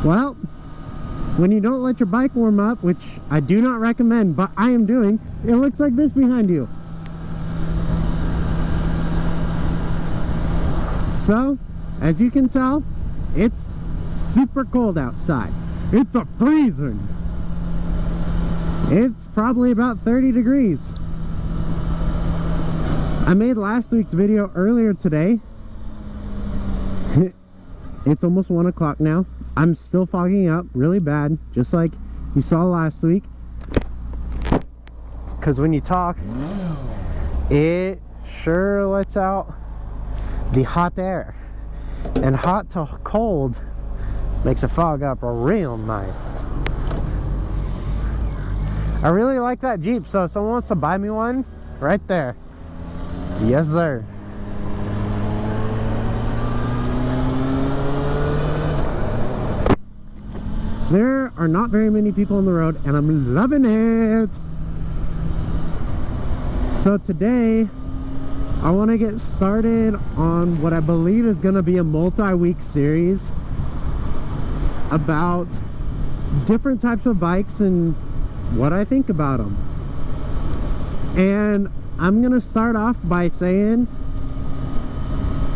Well, when you don't let your bike warm up, which I do not recommend, but I am doing, it looks like this behind you. So, as you can tell, it's super cold outside. It's a freezing. It's probably about 30 degrees. I made last week's video earlier today. It's almost 1 o'clock now. I'm still fogging up really bad, just like you saw last week. Because when you talk, it sure lets out the hot air. And hot to cold makes it fog up real nice. I really like that Jeep, so if someone wants to buy me one, right there. Yes, sir. There are not very many people on the road, and I'm loving it. So today, I want to get started on what I believe is going to be a multi-week series about different types of bikes and what I think about them. And I'm going to start off by saying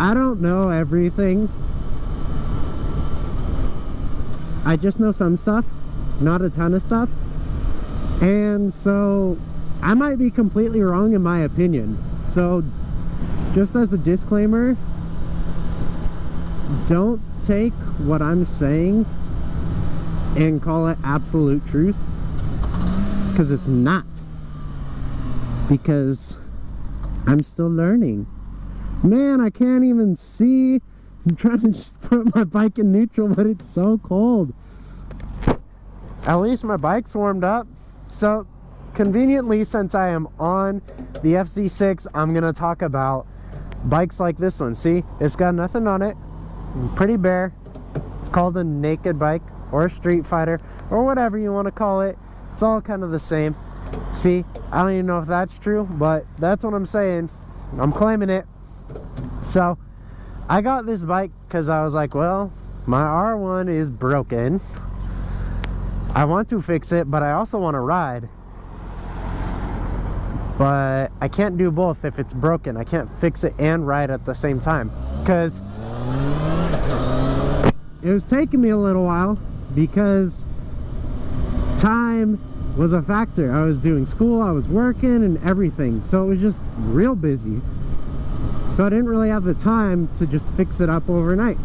I don't know everything. I just know some stuff, not a ton of stuff. And so I might be completely wrong in my opinion. So just as a disclaimer, don't take what I'm saying and call it absolute truth, because it's not. Because I'm still learning. Man, I can't even see. I'm trying to just put my bike in neutral, but it's so cold. At least my bike's warmed up. So conveniently, since I am on the FZ6, I'm gonna talk about bikes like this one. See, it's got nothing on it, pretty bare. It's called a naked bike or a street fighter or whatever you want to call it. It's all kind of the same. See, I don't even know if that's true, but that's what I'm saying. I'm claiming it. So I got this bike because I was like, well, my R1 is broken. I want to fix it, but I also want to ride. But I can't do both if it's broken. I can't fix it and ride at the same time, because it was taking me a little while because time was a factor. I was doing school, I was working and everything, so it was just real busy. So I didn't really have the time to just fix it up overnight.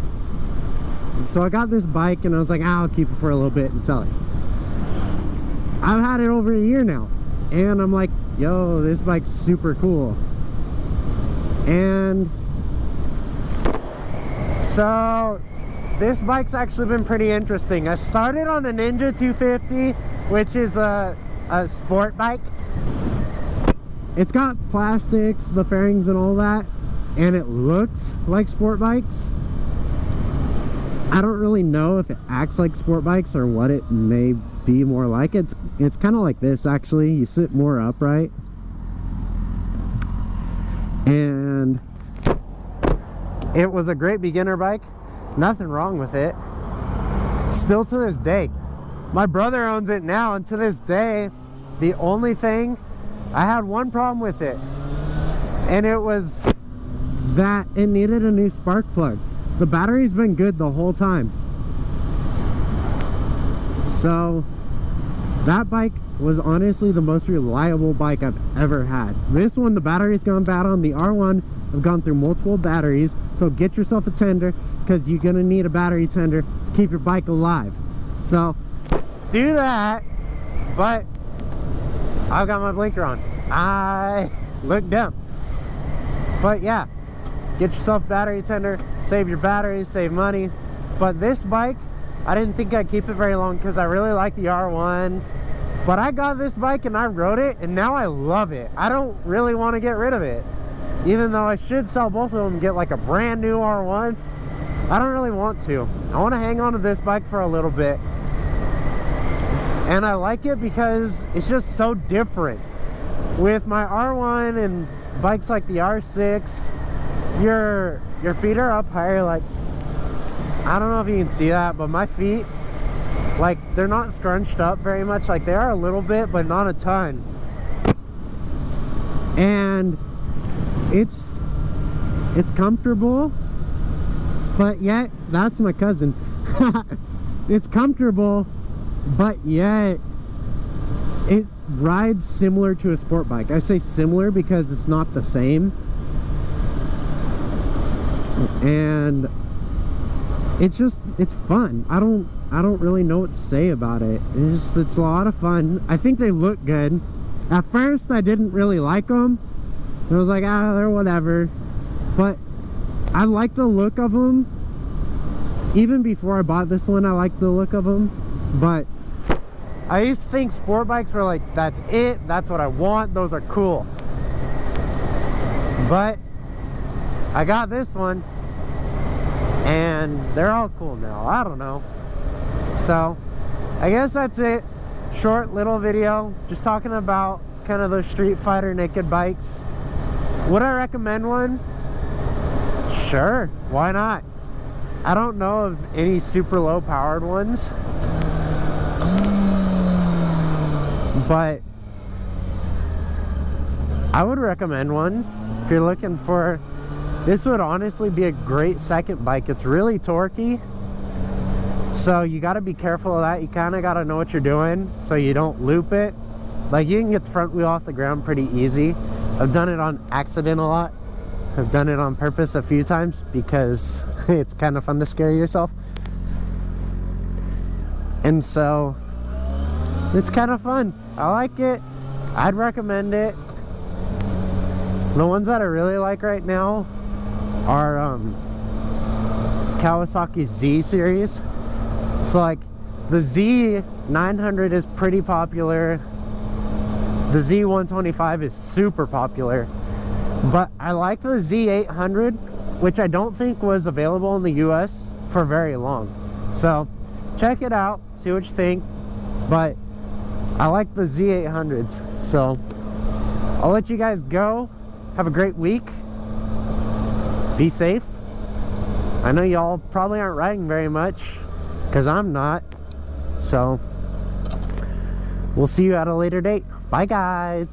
So I got this bike and I was like, I'll keep it for a little bit and sell it. I've had it over a year now, and I'm like, yo, this bike's super cool. And so this bike's actually been pretty interesting. I started on a Ninja 250, which is a sport bike. It's got plastics, the fairings and all that, and it looks like sport bikes. I don't really know if it acts like sport bikes or what it may be more like. It's kind of like this, actually. You sit more upright. And it was a great beginner bike. Nothing wrong with it. Still to this day. My brother owns it now, and to this day, the only thing, I had one problem with it, and it was that it needed a new spark plug. The battery's been good the whole time. So that bike was honestly the most reliable bike I've ever had. This one, the battery's gone bad on. The R1, I've gone through multiple batteries. So get yourself a tender, because you're gonna need a battery tender to keep your bike alive. So do that. But I've got my blinker on. I look dumb. But yeah, get yourself battery tender, save your batteries, save money. But this bike, I didn't think I'd keep it very long because I really like the R1. But I got this bike and I rode it, and now I love it. I don't really want to get rid of it. Even though I should sell both of them and get like a brand new R1, I don't really want to. I want to hang on to this bike for a little bit. And I like it because it's just so different. With my R1 and bikes like the R6, your feet are up higher, like I don't know if you can see that, but my feet, like, they're not scrunched up very much. Like, they are a little bit, but not a ton. And it's comfortable, but yet, that's my cousin. It's comfortable, but yet it rides similar to a sport bike. I say similar because it's not the same. And it's fun. I don't really know what to say about it. It's a lot of fun. I think they look good. At first I didn't really like them. I was like, they're whatever. But I like the look of them. Even before I bought this one, I liked the look of them. But I used to think sport bikes were like, that's it, that's what I want, those are cool. But I got this one, and they're all cool now. I don't know. So I guess that's it. Short little video, just talking about kind of those Street Fighter naked bikes. Would I recommend one? Sure, why not? I don't know of any super low powered ones, but I would recommend one if you're looking for. This would honestly be a great second bike. It's really torquey, so you got to be careful of that. You kind of got to know what you're doing so you don't loop it. Like, you can get the front wheel off the ground pretty easy. I've done it on accident a lot. I've done it on purpose a few times because it's kind of fun to scare yourself. And so it's kind of fun. I like it. I'd recommend it. The ones that I really like right now are Kawasaki Z series. So like the Z900 is pretty popular. The Z125 is super popular. But I like the Z800, which I don't think was available in the US for very long. So check it out, see what you think. But I like the Z800s. So I'll let you guys go. Have a great week. Be safe. I know y'all probably aren't riding very much, because I'm not. So we'll see you at a later date. Bye guys.